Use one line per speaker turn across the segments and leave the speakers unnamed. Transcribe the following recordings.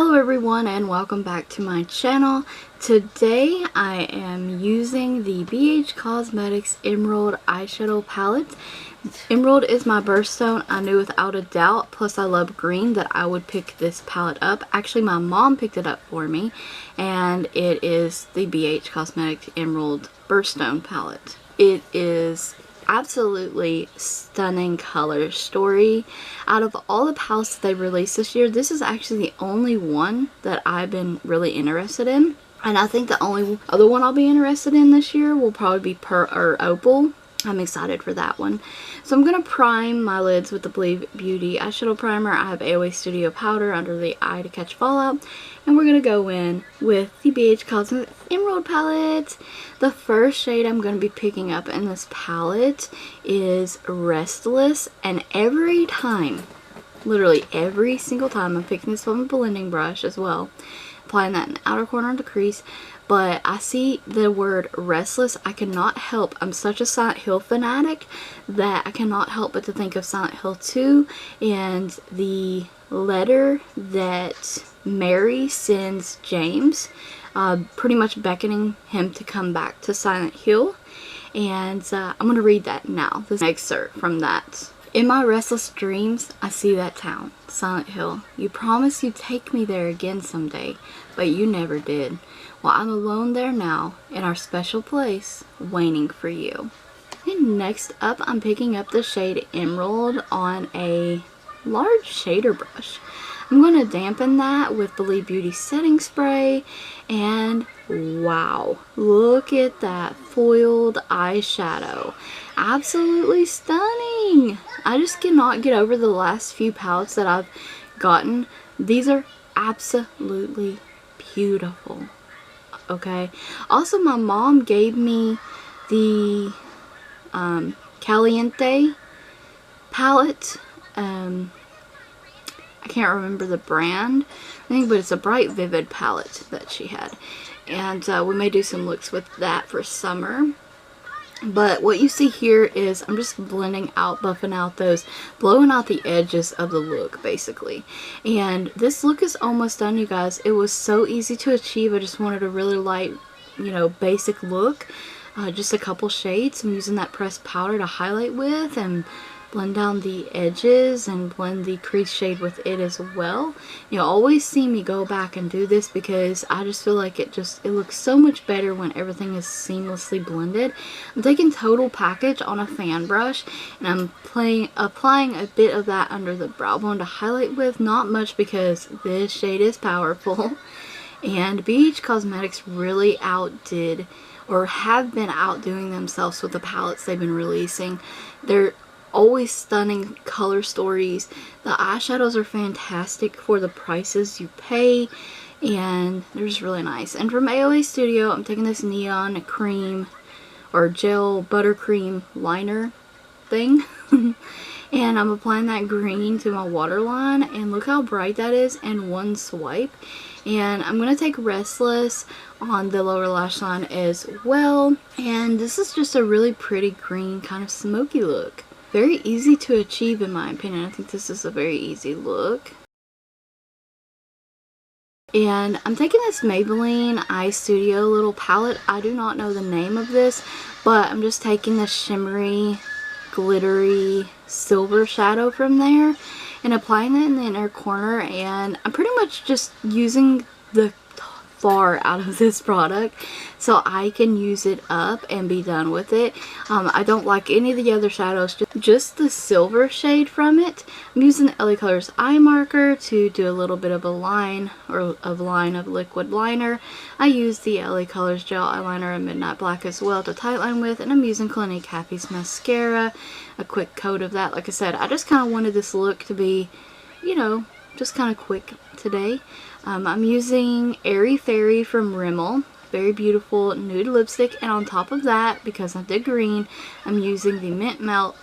Hello everyone and welcome back to my channel. Today I am using the BhCosmetics Emerald eyeshadow palette. Emerald is my birthstone. I knew without a doubt, plus I love green, that I would pick this palette up. Actually, my mom picked it up for me, and it is the BhCosmetics Emerald birthstone palette. It is absolutely stunning color story. Out of all the palettes that they released this year, this is actually the only one that I've been really interested in, and I think the only other one I'll be interested in this year will probably be Opal. I'm excited for that one. So I'm going to prime my lids with the Believe Beauty eyeshadow primer. I have Eyestudio powder under the eye to catch fallout. And we're going to go in with the BhCosmetics Emerald palette. The first shade I'm going to be picking up in this palette is Restless. And every time, literally every single time, I'm picking this from a blending brush as well. Applying that in the outer corner of the crease. But I see the word Restless, I cannot help. I'm such a Silent Hill fanatic that I cannot help but to think of Silent Hill 2 and the letter that Mary sends James, pretty much beckoning him to come back to Silent Hill. And I'm going to read that now, this excerpt from that. In my restless dreams, I see that town, Silent Hill. You promised you'd take me there again someday, but you never did. Well, I'm alone there now, in our special place, waiting for you. And next up, I'm picking up the shade Emerald on a large shader brush. I'm going to dampen that with Believe Beauty setting spray, and wow, look at that foiled eyeshadow. Absolutely stunning. I just cannot get over the last few palettes that I've gotten. These are absolutely beautiful. Okay. Also, my mom gave me the Caliente palette. I can't remember the brand, I think, but it's a Bright Vivid palette that she had. And we may do some looks with that for summer. But what you see here is I'm just blending out, buffing out those, blowing out the edges of the look, basically. And this look is almost done, you guys. It was so easy to achieve. I just wanted a really light, basic look. Just a couple shades. I'm using that pressed powder to highlight with and blend down the edges and blend the crease shade with it as well. You'll always see me go back and do this because I just feel like it looks so much better when everything is seamlessly blended. I'm taking Total Package on a fan brush and I'm applying a bit of that under the brow bone to highlight with. Not much because this shade is powerful. And BhCosmetics really outdid, or have been outdoing themselves with the palettes they've been releasing. They're always stunning color stories. The eyeshadows are fantastic for the prices you pay, and they're just really nice. And from Eyestudio, I'm taking this neon cream or gel buttercream liner thing and I'm applying that green to my waterline, and look how bright that is in one swipe. And I'm going to take Restless on the lower lash line as well, and this is just a really pretty green kind of smoky look. Very easy to achieve in my opinion. I think this is a very easy look. And I'm taking this Maybelline Eyestudio little palette. I do not know the name of this, but I'm just taking the shimmery, glittery silver shadow from there and applying it in the inner corner. And I'm pretty much just using the far out of this product so I can use it up and be done with it. I don't like any of the other shadows, just the silver shade from it. I'm using the LaColors Eye Marker to do a little bit of a line of liquid liner. I use the LaColors Gel Liner in Midnight Black as well to tightline with, and I'm using Clinique Happy's mascara, a quick coat of that. Like I said, I just kind of wanted this look to be, just kind of quick today. I'm using Airy from Rimmel, very beautiful nude lipstick, and on top of that, because I did green, I'm using the Mint Melt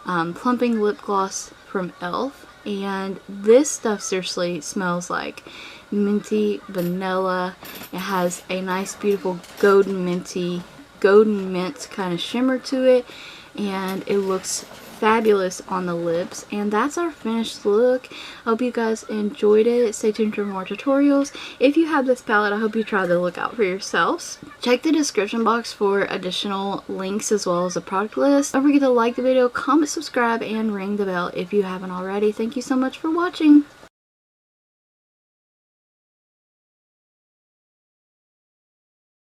Plumping lip gloss from e.l.f. And this stuff seriously smells like minty vanilla. It has a nice beautiful golden mint kind of shimmer to it, and it looks fabulous on the lips. And that's our finished look. I hope you guys enjoyed it. Stay tuned for more tutorials. If you have this palette, I hope you try the look out for yourselves. Check the description box for additional links as well as a product list. Don't forget to like the video, comment, subscribe, and ring the bell if you haven't already. Thank you so much for watching.